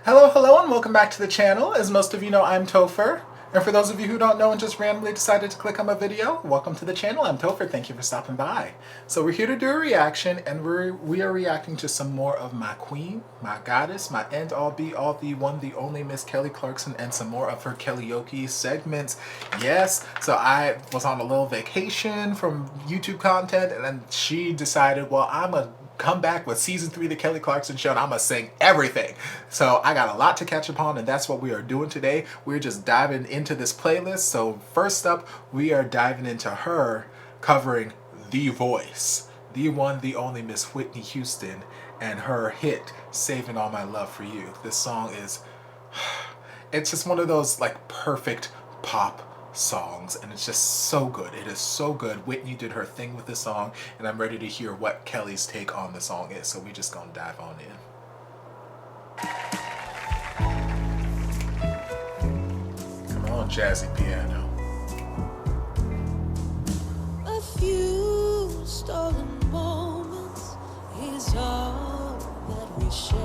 Hello, hello, and welcome back to the channel. As most of you know, I'm Topher. And for those of you who don't know and just randomly decided to click on my video, welcome to the channel. I'm Topher. Thank you for stopping by. So we're here to do a reaction, and we are reacting to some more of my queen, my goddess, my end all be all, the one, the only Miss Kelly Clarkson, and some more of her Kellyoke segments. Yes, so I was on a little vacation from YouTube content, and then she decided, well, I'm a come back with season 3 of the Kelly Clarkson Show, and I'm gonna sing everything. So I got a lot to catch up on, and that's what we are doing today. We're just diving into this playlist. So first up, we are diving into her covering The Voice, the one, the only Miss Whitney Houston, and her hit Saving All My Love for You. This song is, it's just one of those like perfect pop songs, and it's just so good. It is so good. Whitney did her thing with the song, and I'm ready to hear what Kelly's take on the song is, so we just gonna dive on in. Come on, jazzy piano. A few stolen moments is all that we share.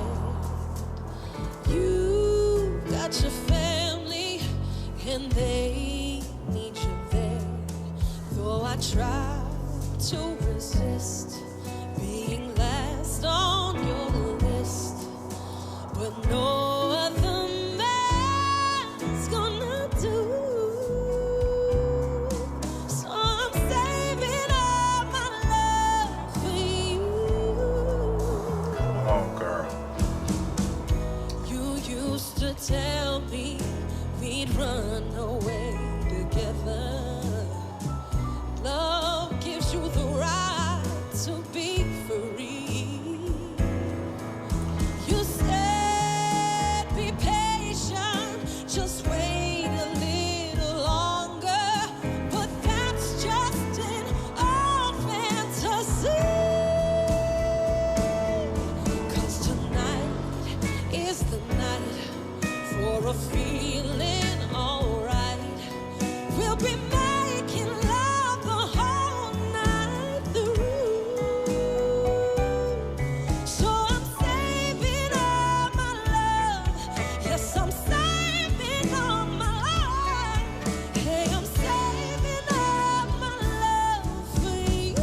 You got your family and they need you there. Though I try to resist being last on your list, but no other man's gonna do. So I'm saving all my love for you. Come on, girl. You used to tell me we'd run away together. Love gives you the right to be free. You said be patient, just wait a little longer, but that's just an old fantasy. 'Cause tonight is the night for a feeling alright. We'll be making love the whole night through. So I'm saving all my love. Yes, I'm saving all my love. Hey, I'm saving all my love for you.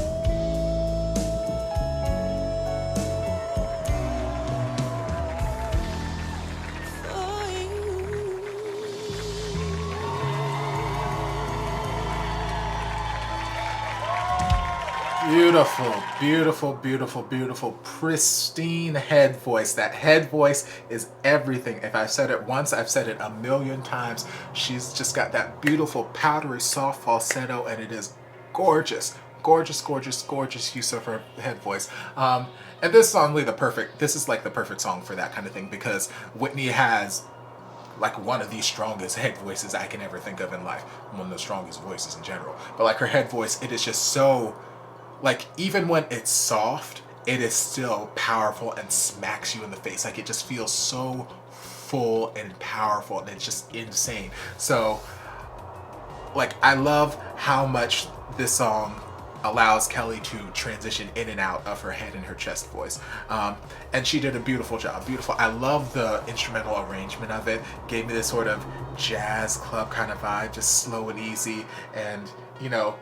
For you. Beautiful, beautiful, beautiful, beautiful, pristine head voice. That head voice is everything. If I've said it once, I've said it a million times. She's just got that beautiful, powdery, soft falsetto, and it is gorgeous. Gorgeous, gorgeous, gorgeous use of her head voice. And this is only this is like the perfect song for that kind of thing, because Whitney has like one of the strongest head voices I can ever think of in life. One of the strongest voices in general. But like her head voice, it is just so, like, even when it's soft, it is still powerful and smacks you in the face. Like, it just feels so full and powerful, and it's just insane. So, like, I love how much this song allows Kelly to transition in and out of her head and her chest voice. And she did a beautiful job. Beautiful. I love the instrumental arrangement of it. Gave me this sort of jazz club kind of vibe, just slow and easy, and, you know,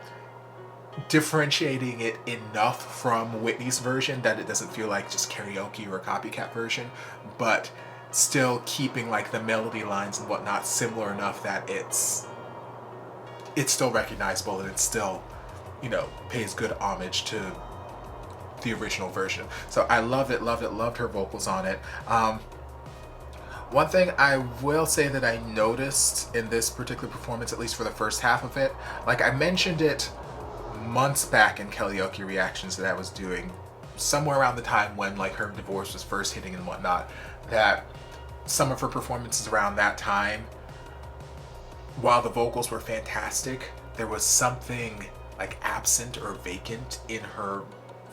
differentiating it enough from Whitney's version that it doesn't feel like just karaoke or a copycat version, but still keeping like the melody lines and whatnot similar enough that it's still recognizable, and it's still, you know, pays good homage to the original version. So I love it, loved her vocals on it. One thing I will say that I noticed in this particular performance, at least for the first half of it, like I mentioned it months back in Kellyoke reactions that I was doing, somewhere around the time when like her divorce was first hitting and whatnot, that some of her performances around that time, while the vocals were fantastic, there was something like absent or vacant in her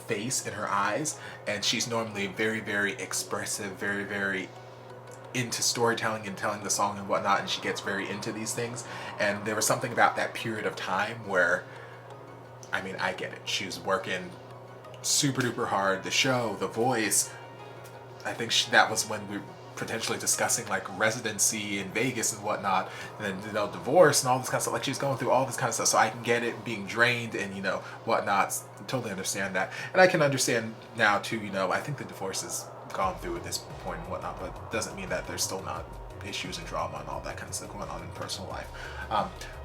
face, in her eyes. And she's normally very, very expressive, very, very into storytelling and telling the song and whatnot, and she gets very into these things. And there was something about that period of time where, I mean, I get it. She was working super duper hard. The show, The Voice, I think that was when potentially discussing like residency in Vegas and whatnot, and then divorce and all this kind of stuff. Like she's going through all this kind of stuff, so I can get it, being drained and whatnot. Totally understand that, and I can understand now too. I think the divorce is gone through at this point and whatnot, but it doesn't mean that there's still not issues and drama and all that kind of stuff going on in personal life.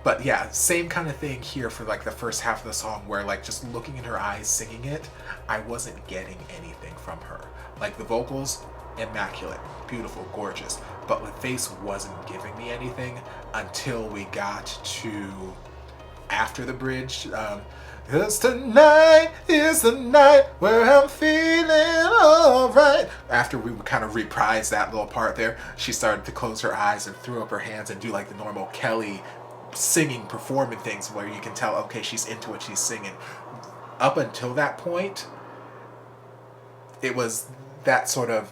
But yeah, same kind of thing here for like the first half of the song, where like just looking in her eyes singing it, I wasn't getting anything from her. Like the vocals, immaculate, beautiful, gorgeous, but the face wasn't giving me anything until we got to after the bridge. 'Cause tonight is the night where I'm feeling alright. After we kind of reprised that little part there, she started to close her eyes and throw up her hands and do like the normal Kelly singing, performing things where you can tell, okay, she's into what she's singing. Up until that point, it was that sort of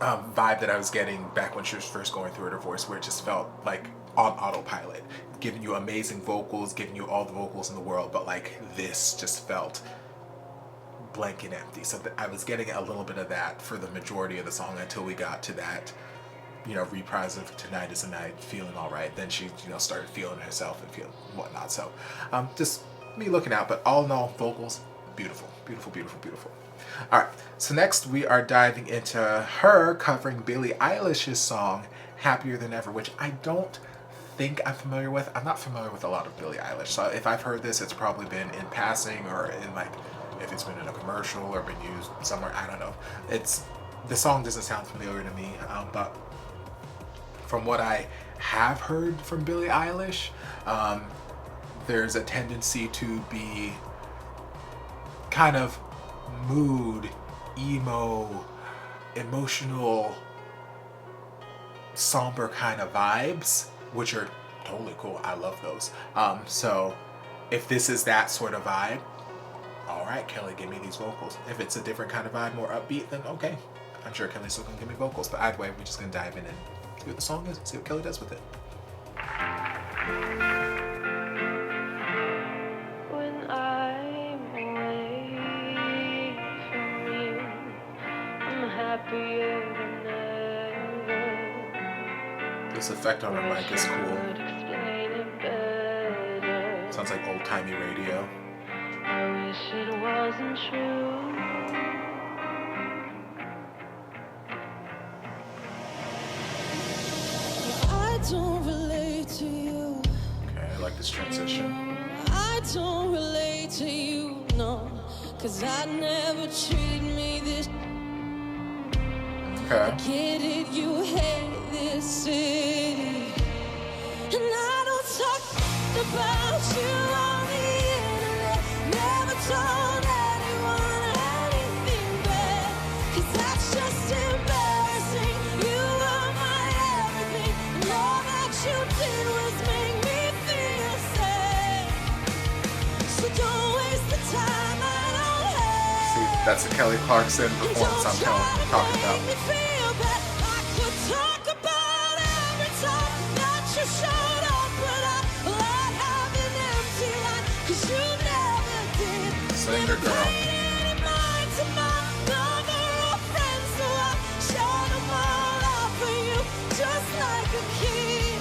vibe that I was getting back when she was first going through her divorce, where it just felt like on autopilot, giving you amazing vocals, giving you all the vocals in the world, but like this just felt blank and empty. So I was getting a little bit of that for the majority of the song until we got to that reprise of Tonight is the Night, feeling all right. Then she started feeling herself and feeling whatnot. So just me looking out, but all in all, vocals, beautiful, beautiful, beautiful, beautiful. All right, so next we are diving into her covering Billie Eilish's song Happier Than Ever, which I don't think I'm familiar with. I'm not familiar with a lot of Billie Eilish, so if I've heard this, it's probably been in passing, or in like if it's been in a commercial or been used somewhere. I don't know. The song doesn't sound familiar to me, but from what I have heard from Billie Eilish, there's a tendency to be kind of mood, emo, emotional, somber kind of vibes, which are totally cool. I love those. So if this is that sort of vibe, all right, Kelly, give me these vocals. If it's a different kind of vibe, more upbeat, then okay. I'm sure Kelly's still gonna give me vocals, but either way, we're just gonna dive in and see what the song is, see what Kelly does with it. When I'm away from you, I'm happier than ever. This effect on her mic is Could cool. explain it better. Sounds like old-timey radio. I wish it wasn't true. I don't relate to you. Okay, I like this transition. I don't relate to you, no. 'Cause I never treat me this. Okay. Get it, you hate this city. And I don't talk about you on the internet. Never told anyone anything bad. 'Cause that's just embarrassing. You were my everything. And all that you did was make me feel sad. So don't waste the time I don't have. See, that's the Kelly Clarkson performance I'm talking about. I could talk about every time that you showed up, but I'd have an empty line, 'cause you never did. Singer girl. Paid any mind to my number of friends, so I showed them all out for you, just like a kid.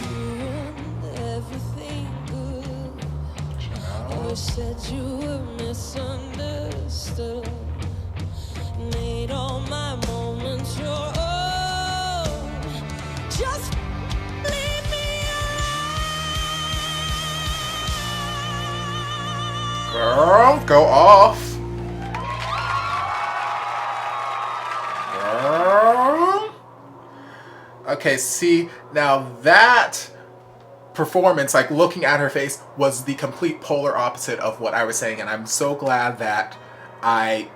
You ruined everything good. Always said you were misunderstood. Made all my moments your own. Just leave me alone. Girl, go off. Girl. Okay, see, now that performance, like looking at her face, was the complete polar opposite of what I was saying, and I'm so glad that I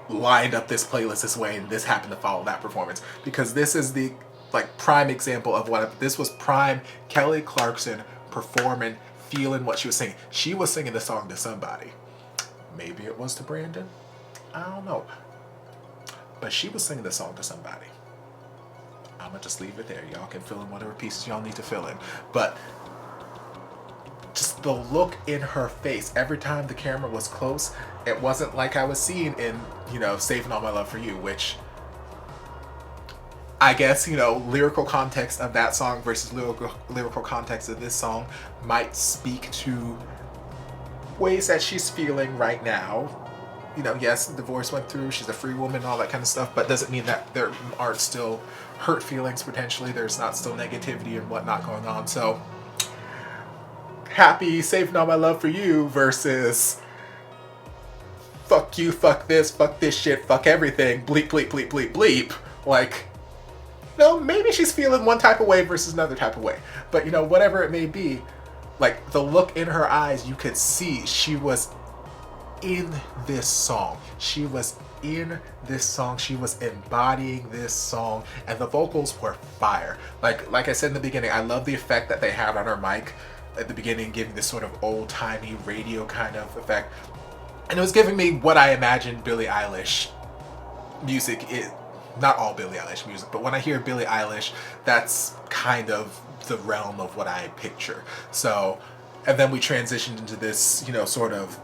lined up this playlist this way and this happened to follow that performance, because this is the like prime example of what this was. Prime Kelly Clarkson performing, feeling what she was singing. She was singing the song to somebody. Maybe it was to Brandon, I don't know, but she was singing the song to somebody. I'm gonna just leave it there. Y'all can fill in whatever pieces y'all need to fill in, but just the look in her face every time the camera was close, it wasn't like I was seeing in Saving All My Love for You, which I guess, you know, lyrical context of that song versus lyrical context of this song might speak to ways that she's feeling right now. You know, yes, the divorce went through, she's a free woman, all that kind of stuff, but doesn't mean that there aren't still hurt feelings potentially. There's not still negativity and whatnot going on. So, happy, saving all my love for you versus fuck you, fuck this shit, fuck everything, bleep, bleep, bleep, bleep, bleep. Like, no, maybe she's feeling one type of way versus another type of way. But, you know, whatever it may be, like, the look in her eyes, you could see she was in this song. She was in this song. She was embodying this song. And the vocals were fire. Like I said in the beginning, I love the effect that they had on her mic at the beginning, giving this sort of old-timey radio kind of effect. And it was giving me what I imagined Billie Eilish music is. Not all Billie Eilish music, but when I hear Billie Eilish, that's kind of the realm of what I picture. So, and then we transitioned into this, you know, sort of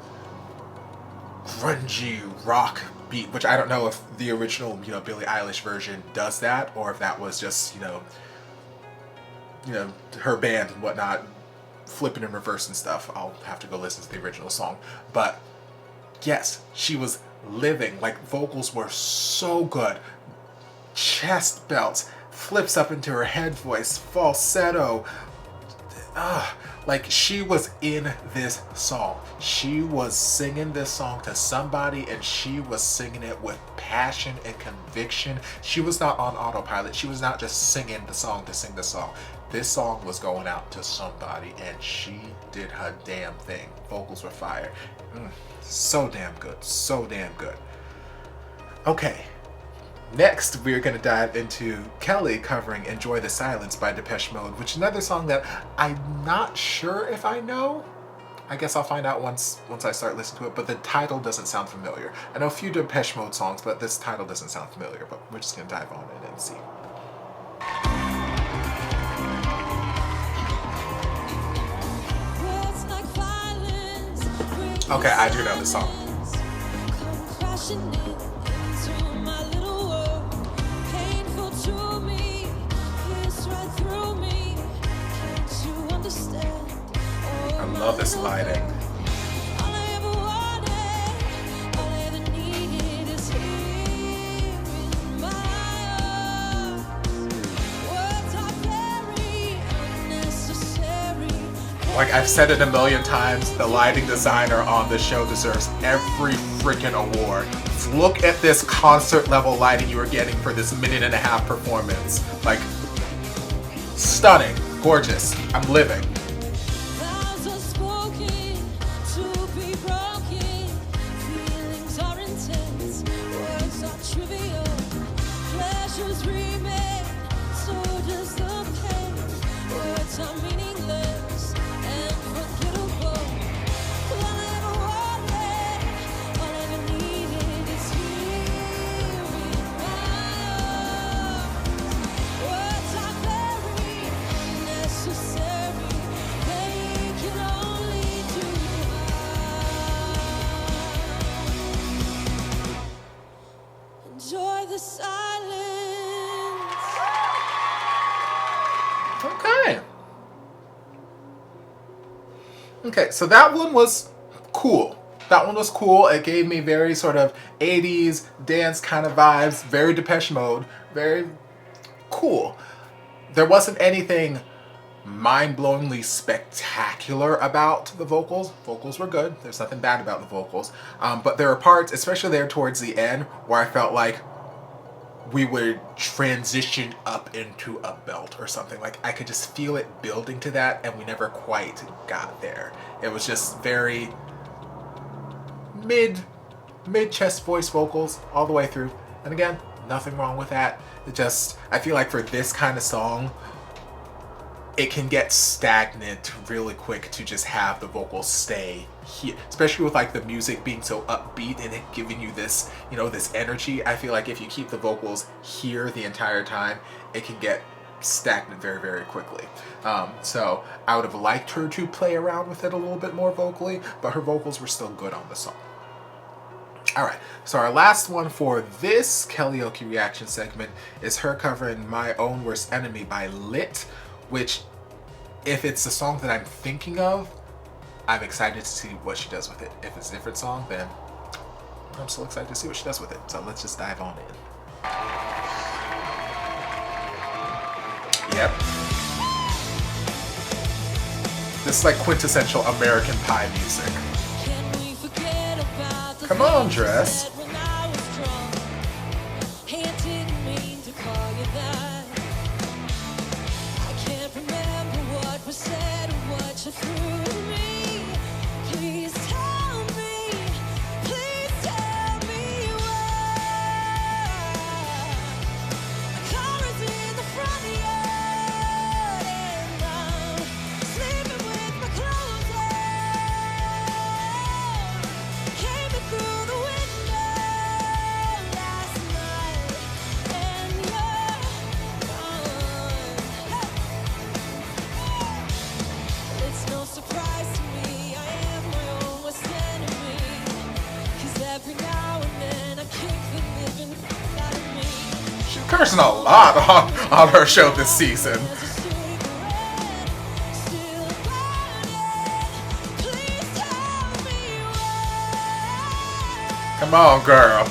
grungy rock beat, which I don't know if the original, you know, Billie Eilish version does that, or if that was just, you know, her band and whatnot flipping in reverse and stuff. I'll have to go listen to the original song. But yes, she was living. Like, vocals were so good. Chest belts, flips up into her head voice, falsetto. Like, she was in this song. She was singing this song to somebody, and she was singing it with passion and conviction. She was not on autopilot. She was not just singing the song to sing the song. This song was going out to somebody, and she did her damn thing. Vocals were fire. So damn good. So damn good. Okay. Next, we're going to dive into Kelly covering Enjoy the Silence by Depeche Mode, which is another song that I'm not sure if I know. I guess I'll find out once I start listening to it, but the title doesn't sound familiar. I know a few Depeche Mode songs, but this title doesn't sound familiar, but we're just going to dive on in and see. Okay, I do know this song. I love this lighting. Like I've said it a million times, the lighting designer on this show deserves every freaking award. Look at this concert level lighting you are getting for this 1.5-minute performance. Like, stunning, gorgeous, I'm living. Okay, so that one was cool. That one was cool. It gave me very sort of 80s dance kind of vibes, very Depeche Mode, very cool. There wasn't anything mind-blowingly spectacular about the vocals. Vocals were good. There's nothing bad about the vocals. But there were parts, especially there towards the end, where I felt like we would transition up into a belt or something. Like I could just feel it building to that, and we never quite got there. It was just very mid-chest voice vocals all the way through. And again, nothing wrong with that. It just, I feel like for this kind of song, it can get stagnant really quick to just have the vocals stay here, especially with like the music being so upbeat and it giving you this, you know, this energy. I feel like if you keep the vocals here the entire time, it can get stagnant very, very quickly. So I would have liked her to play around with it a little bit more vocally, but her vocals were still good on the song. All right, so our last one for this Kellyoke reaction segment is her covering My Own Worst Enemy by Lit, which, if it's the song that I'm thinking of, I'm excited to see what she does with it. If it's a different song, then I'm still excited to see what she does with it. So let's just dive on in. Yep. This is like quintessential American Pie music. Come on, Dress. Cursing a lot on her show this season. Come on, girl.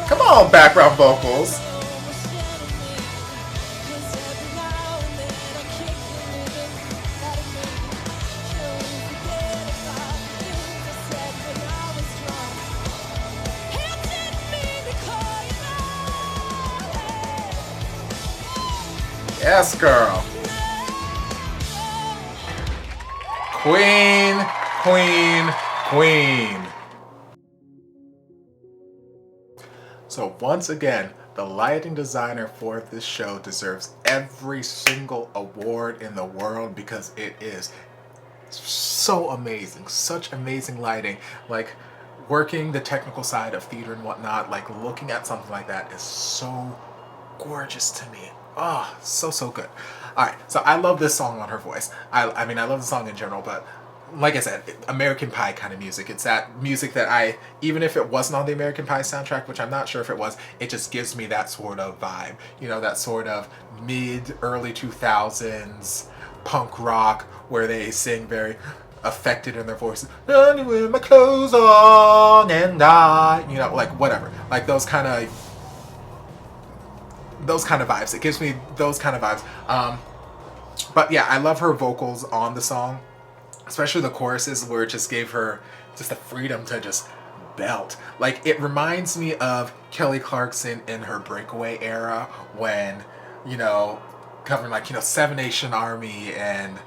Come on, background vocals. Yes, girl. Queen, queen, queen. So once again, the lighting designer for this show deserves every single award in the world because it is so amazing, such amazing lighting. Like, working the technical side of theater and whatnot, like looking at something like that is so gorgeous to me. Oh, so good. All right, so I love this song on her voice. I mean, I love the song in general, but like I said, American Pie kind of music. It's that music that even if it wasn't on the American Pie soundtrack, which I'm not sure if it was, it just gives me that sort of vibe. You know, that sort of early 2000s punk rock where they sing very affected in their voices. Only with my clothes on and you know, like whatever. Like those kind of vibes. It gives me those kind of vibes. But yeah, I love her vocals on the song. Especially the choruses where it just gave her just the freedom to just belt. Like, it reminds me of Kelly Clarkson in her Breakaway era when, you know, covering like, you know, Seven Nation Army and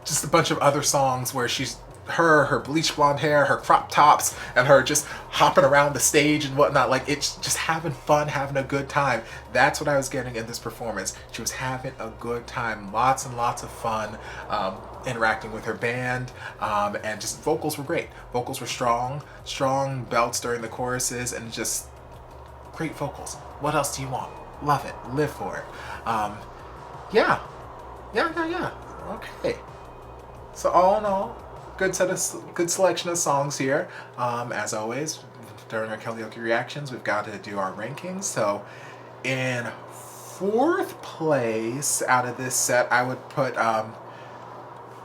just a bunch of other songs where she's her bleach blonde hair, her crop tops, and her just hopping around the stage and whatnot. Like, it's just having fun, having a good time. That's what I was getting in this performance. She was having a good time, lots and lots of fun, interacting with her band, and just vocals were great. Vocals were strong belts during the choruses, and just great vocals. What else do you want? Love it. Live for it. Yeah. Okay. So all in all, good selection of songs here. As always, during our Kellyoke reactions, we've got to do our rankings. So in fourth place out of this set, I would put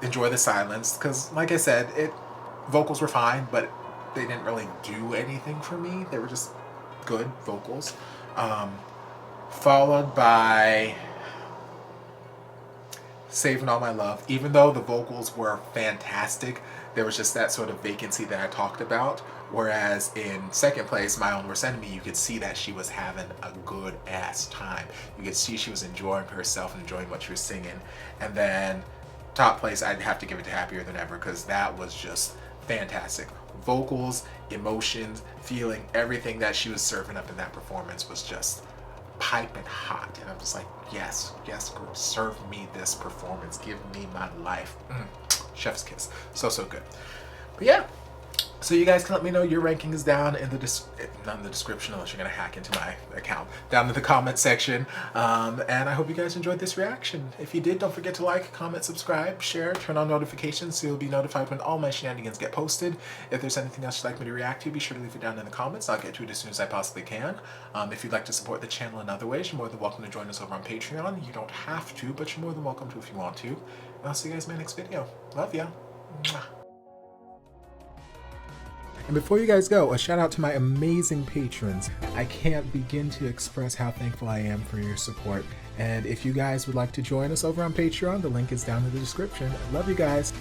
Enjoy the Silence, because like I said, vocals were fine, but they didn't really do anything for me. They were just good vocals. Followed by Saving All My Love. Even though the vocals were fantastic, there was just that sort of vacancy that I talked about. Whereas in second place, My Own Worst Enemy, you could see that she was having a good ass time. You could see she was enjoying herself and enjoying what she was singing. And then top place, I'd have to give it to Happier Than Ever, because that was just fantastic. Vocals, emotions, feeling, everything that she was serving up in that performance was just piping hot. And I'm just like, yes girl, serve me this performance, give me my life. Chef's kiss. So good. But yeah, So you guys can let me know your rankings down in the not in the description unless you're gonna hack into my account, down in the comment section. And I hope you guys enjoyed this reaction. If you did, don't forget to like, comment, subscribe, share, turn on notifications so you'll be notified when all my shenanigans get posted. If there's anything else you'd like me to react to, be sure to leave it down in the comments. I'll get to it as soon as I possibly can. If you'd like to support the channel in other ways, you're more than welcome to join us over on Patreon. You don't have to, but you're more than welcome to if you want to. And I'll see you guys in my next video. Love ya. Mwah. And before you guys go, a shout out to my amazing patrons. I can't begin to express how thankful I am for your support. And if you guys would like to join us over on Patreon, the link is down in the description. Love you guys.